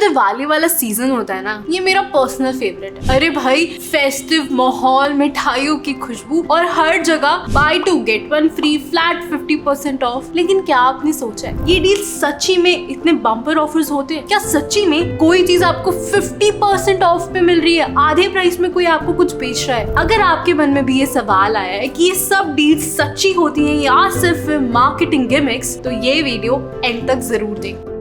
दिवाली वाला सीजन होता है ना, ये मेरा पर्सनल फेवरेट है। अरे भाई, फेस्टिव माहौल, मिठाइयों की खुशबू और हर जगह buy 2 get 1 free, flat 50% off. लेकिन क्या आपने सोचा है ये डील सच्ची में इतने बम्पर ऑफर्स होते हैं? क्या सच्ची में कोई चीज आपको 50% ऑफ पे मिल रही है, आधे प्राइस में कोई आपको कुछ बेच रहा है? अगर आपके मन में भी ये सवाल आया है कि ये सब डील्स सच्ची होती हैं या सिर्फ मार्केटिंग गिमिक्स, तो ये वीडियो एंड तक जरूर देखें।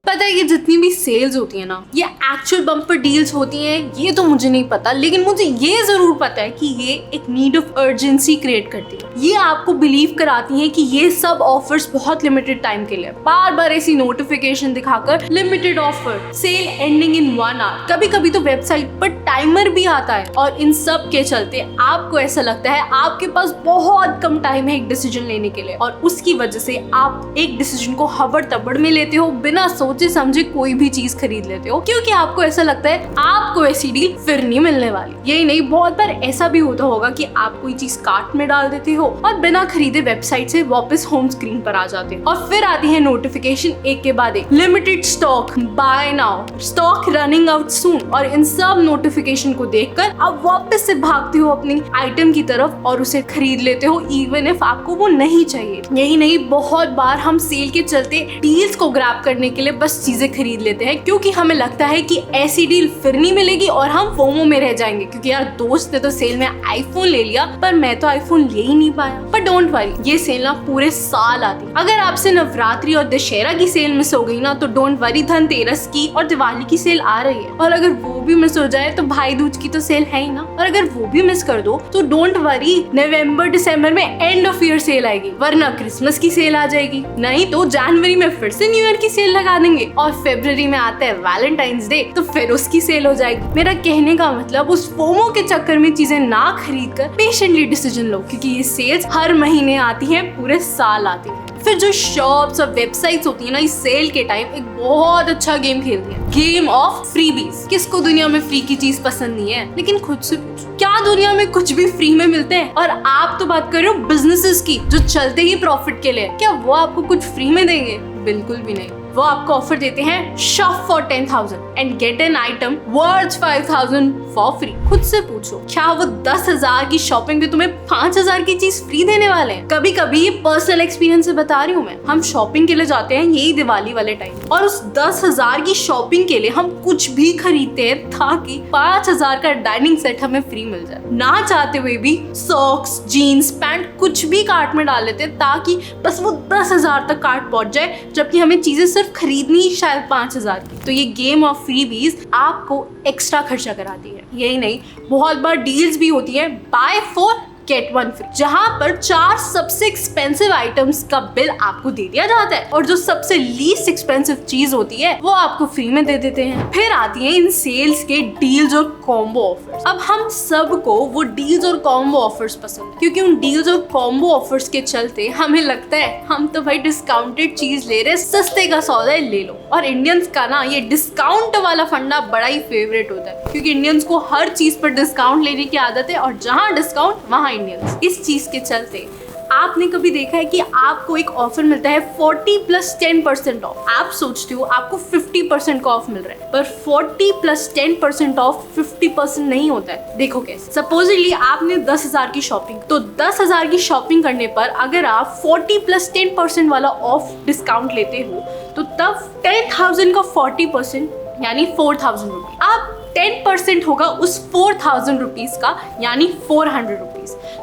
पता है ये जितनी भी सेल्स होती है ना, ये एक्चुअल बम्पर डील्स होती हैं ये तो मुझे नहीं पता, लेकिन मुझे ये जरूर पता है कि ये एक नीड ऑफ अर्जेंसी क्रिएट करती है। ये आपको बिलीव कराती हैं कि ये सब ऑफर्स बहुत लिमिटेड टाइम के लिए, बार बार ऐसी नोटिफिकेशन दिखाकर limited offer, sale ending in 1 hour, कभी कभी तो वेबसाइट पर टाइमर भी आता है। और इन सब के चलते आपको ऐसा लगता है आपके पास बहुत कम टाइम है एक डिसीजन लेने के लिए, और उसकी वजह से आप एक डिसीजन को हबड़ तबड़ में लेते हो, बिना सोचे समझे कोई भी चीज खरीद लेते हो, क्योंकि आपको ऐसा लगता है आपको ऐसी डील फिर नहीं मिलने वाली। यही नहीं, बहुत बार ऐसा भी होता होगा कि आप कोई चीज कार्ट में डाल देते हो और बिना खरीदे वेबसाइट से वापस होम स्क्रीन पर आ जाते हो, और फिर आती है नोटिफिकेशन एक के बाद एक, limited stock, buy now, stock running out soon. और इन सब नोटिफिकेशन को देखकर आप वापस से भागते हो अपनी आइटम की तरफ और उसे खरीद लेते हो, इवन इफ आपको वो नहीं चाहिए। यही नहीं, बहुत बार हम सेल के चलते डील्स को ग्रैब करने के लिए बस चीजें खरीद लेते हैं, क्योंकि हमें लगता है कि ऐसी डील फिर नहीं मिलेगी और हम फोमो में रह जाएंगे, क्योंकि यार दोस्त ने तो सेल में आईफोन ले लिया पर मैं तो आईफोन ले ही नहीं पाया। पर डोंट वरी, ये सेल ना पूरे साल आती है। अगर आपसे नवरात्रि और दशहरा की सेल मिस हो गई ना, तो डोंट वरी, धनतेरस की और दिवाली की सेल आ रही है। और अगर वो भी मिस हो जाए तो भाई दूज की तो सेल है ही ना, और अगर वो भी मिस कर दो तो डोंट वरी, नवंबर दिसंबर में एंड ऑफ ईयर सेल आएगी, वरना क्रिसमस की सेल आ जाएगी, नहीं तो जनवरी में फिर से न्यू ईयर की सेल लगा देंगे, और फरवरी में आता है वैलेंटाइंस डे तो फिर उसकी सेल हो जाएगी। मेरा कहने का मतलब, उस फोमो के चक्कर में चीजें ना खरीद कर पेशेंटली डिसीजन लो, क्योंकि ये सेल्स हर महीने आती हैं, पूरे साल आती है। फिर जो शॉप्स और वेबसाइट्स होती है ना, इस सेल के टाइम एक बहुत अच्छा गेम खेलती है, गेम ऑफ फ्रीबीज। किसको दुनिया में फ्री की चीज पसंद नहीं है? लेकिन खुद से पूछो, क्या दुनिया में कुछ भी फ्री में मिलते हैं? और आप तो बात कर रहे हो बिजनेसेस की जो चलते ही प्रॉफिट के लिए, क्या वो आपको कुछ फ्री में देंगे? बिल्कुल भी नहीं। वो आपको ऑफर देते हैं shop for 10,000 and get an item worth 5,000 for free. खुद से पूछो, क्या वो 10,000 की शॉपिंग पे तुम्हें 5,000 की चीज फ्री देने वाले हैं? कभी कभी ये पर्सनल एक्सपीरियंस से बता रही हूँ मैं, हम शॉपिंग के लिए जाते हैं यही दिवाली वाले टाइम, और उस 10,000 की शॉपिंग के लिए हम कुछ भी खरीदते हैं ताकि 5,000 का डाइनिंग सेट हमें फ्री मिल जाए। ना चाहते हुए भी सॉक्स, जीन्स, पैंट कुछ भी कार्ट में डाल लेते हैं ताकि बस वो 10,000 तक कार्ट पहुंच जाए, जबकि हमें चीजें सिर्फ खरीदनी ही शायद 5,000 की। तो ये गेम ऑफ फ्रीबीज आपको एक्स्ट्रा खर्चा कराती है। यही नहीं, बहुत बार डील्स भी होती है बाय 4 get 1 फ्री, जहां पर 4 सबसे एक्सपेंसिव आइटम्स का बिल आपको दे दिया जाता है, और जो सबसे लीस्ट एक्सपेंसिव चीज होती है वो आपको फ्री में दे देते हैं। फिर आती है इन सेल्स के डील्स और कॉम्बो ऑफर्स। अब हम सबको वो डील्स और कॉम्बो ऑफर्स पसंद है, क्योंकि उन डील्स और कॉम्बो ऑफर्स के चलते हमें लगता है हम तो भाई डिस्काउंटेड चीज ले रहे, सस्ते का सौदा है ले लो। और इंडियंस का ना ये डिस्काउंट वाला फंडा बड़ा ही फेवरेट होता है, क्योंकि इंडियंस को हर चीज पर डिस्काउंट लेने की आदत है, और जहाँ डिस्काउंट वहाँ इंडियंस। इस चीज के चलते आपने कभी देखा है कि आपको एक ऑफर मिलता है 40 + 10% ऑफ, आप सोचते हो आपको 50% का ऑफ मिल रहा है, पर 40 + 10% ऑफ 50% नहीं होता है। देखो कैसे, सपोजिटली आपने 10,000 की शॉपिंग, तो 10,000 की शॉपिंग करने पर अगर आप 40 + 10% वाला ऑफ डिस्काउंट लेते हो, तो तब 10,000 का 40% यानी 4,000 रुपीज, आप 10% होगा उस 4,000 रुपीज का, यानी 400 रुपीज।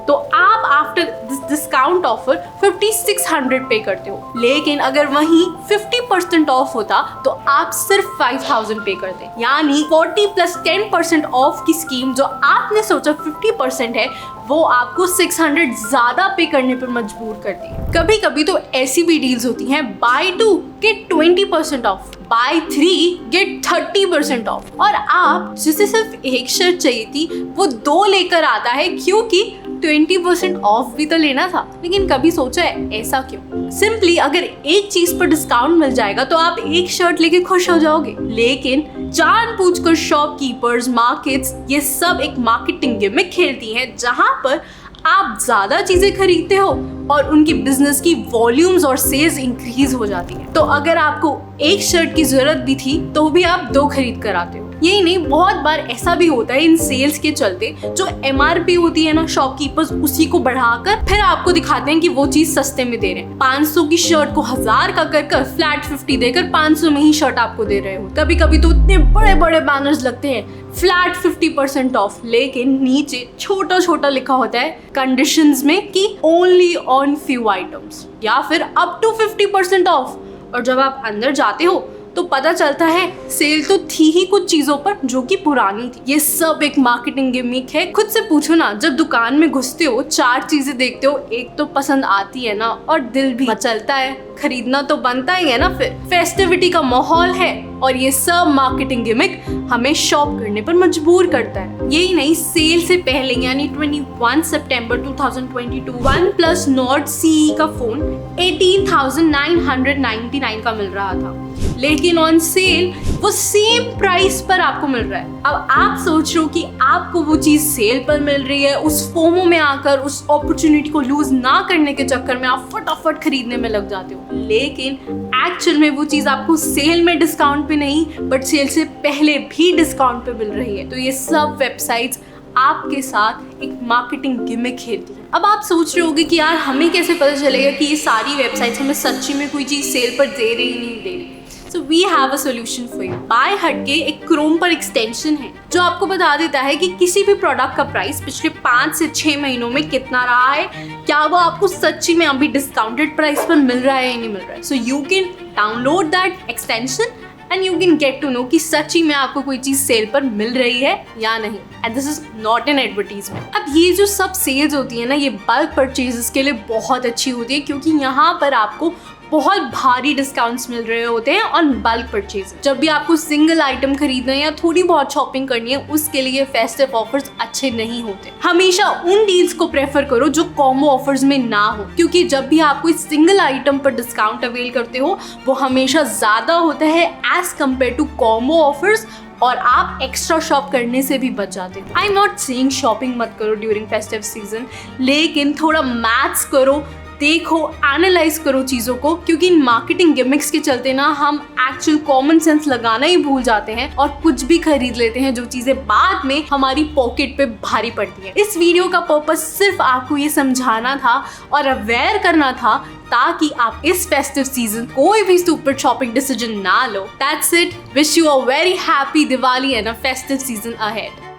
तो आप आफ्टर दिस डिस्काउंट ऑफर 5,600 पे करते हो। लेकिन अगर वहीं 50% ऑफ होता तो आप सिर्फ 5,000 पे करते, यानी 40 + 10% ऑफ की स्कीम जो आपने सोचा 50% है, वो आपको 600 ज्यादा पे करने पर मजबूर करती है। कभी कभी तो ऐसी भी डील्स होती हैं, buy 2 get 20% off, buy 3 get 30% off, और आप जिसे सिर्फ एक शर्ट चाहिए थी वो 2 लेकर आता है, क्योंकि 20% ऑफ भी तो लेना था। लेकिन कभी सोचा है ऐसा क्यों? सिंपली अगर एक चीज पर डिस्काउंट मिल जाएगा तो आप एक शर्ट लेके खुश हो जाओगे, लेकिन जानबूझकर शॉपकीपर्स, मार्केट्स, ये सब एक मार्केटिंग गिमिक खेलती हैं, जहां पर आप ज्यादा चीजें खरीदते हो और उनकी बिजनेस की वॉल्यूम्स और सेल्स इंक्रीज हो जाती है। तो अगर आपको एक शर्ट की जरूरत भी थी तो भी आप 2 खरीद कर आते हो। यही नहीं, बहुत बार ऐसा भी होता है इन सेल्स के चलते जो MRP होती है ना, शॉपकीपर्स उसी को बढ़ाकर फिर आपको दिखाते हैं कि वो चीज सस्ते में दे रहे हैं। 500 की शर्ट को 1000 का कर फ्लैट 50 देकर 500 में ही शर्ट आपको दे रहे हो। कभी कभी तो इतने बड़े बड़े बैनर्स लगते हैं फ्लैट 50% ऑफ, लेकिन नीचे छोटा छोटा लिखा होता है कंडीशंस में कि ओनली ऑन फ्यू आइटम्स या फिर अप टू 50% ऑफ। और जब आप अंदर जाते हो तो पता चलता है सेल तो थी ही कुछ चीजों पर जो कि पुरानी थी। ये सब एक मार्केटिंग गिमिक है। खुद से पूछो ना, जब दुकान में घुसते हो 4 चीजें देखते हो, एक तो पसंद आती है ना और दिल भी मचलता है, खरीदना तो बनता ही है ना। फिर फेस्टिविटी का माहौल है और ये सब मार्केटिंग गिमिक हमें शॉप करने पर मजबूर करता है। यही नहीं, सेल से पहले यानी 21 सितंबर 2022 OnePlus Nord CE का फोन 18,999 का मिल रहा था, लेकिन ऑन सेल वो सेम प्राइस पर आपको मिल रहा है। अब आप सोच रहे हो कि आपको वो चीज सेल पर मिल रही है, उस फोमो में आकर उस अपॉर्चुनिटी को लूज ना करने के चक्कर में आप फटाफट खरीदने में लग जाते हो, लेकिन एक्चुअल में वो चीज आपको सेल में डिस्काउंट पे नहीं बट सेल से पहले भी डिस्काउंट पे मिल रही है। तो ये सब वेबसाइट्स आपके साथ एक मार्केटिंग गिमिक खेलती है। अब आप सोच रहे होगे कि यार हमें कैसे पता चलेगा कि ये सारी वेबसाइट्स हमें सच्ची में कोई चीज सेल पर दे रही नहीं दे रही। So we have a solution for you. BuyHatke एक क्रोम पर एक्सटेंशन है जो आपको बता देता है कि किसी भी प्रोडक्ट का प्राइस पिछले 5 से 6 महीनों में कितना रहा है, क्या वो आपको सच्ची में अभी डिस्काउंटेड प्राइस पर मिल रहा है या नहीं मिल रहा है। So you can download that extension and you can get to know कि सच्ची में आपको कोई चीज सेल पर मिल रही है या नहीं। And this is not an advertisement. अब ये जो सब सेल्स होती है ना, ये बल्क परचेजेस के लिए बहुत अच्छी होती है क्योंकि यहाँ पर आपको बहुत भारी डिस्काउंट्स मिल रहे होते हैं ऑन बल्क परचेज। जब भी आपको सिंगल आइटम खरीदना है या थोड़ी बहुत शॉपिंग करनी है, उसके लिए फेस्टिव ऑफर्स अच्छे नहीं होते। हमेशा उन डील्स को प्रेफर करो जो कॉम्बो ऑफर्स में ना हो, क्योंकि जब भी आप कोई सिंगल आइटम पर डिस्काउंट अवेल करते हो वो हमेशा ज्यादा होता है as compare to combo offers और आप एक्स्ट्रा शॉप करने से भी बच जाते हो। I am not saying shopping मत करो ड्यूरिंग फेस्टिव सीजन, लेकिन थोड़ा मैथ्स करो, देखो, एनालाइज करो चीज़ों को, क्योंकि इन मार्केटिंग गिमिक्स के चलते ना हम एक्चुअल कॉमन सेंस लगाना ही भूल जाते हैं और कुछ भी खरीद लेते हैं जो चीज़ें बाद में हमारी पॉकेट पे भारी पड़ती है। इस वीडियो का पर्पस सिर्फ आपको ये समझाना था और अवेयर करना था ताकि आप इस फेस्टिव सीजन कोई भी सुपर शॉपिंग डिसीजन ना लो। That's it. Wish you a very happy Diwali and a festive season ahead.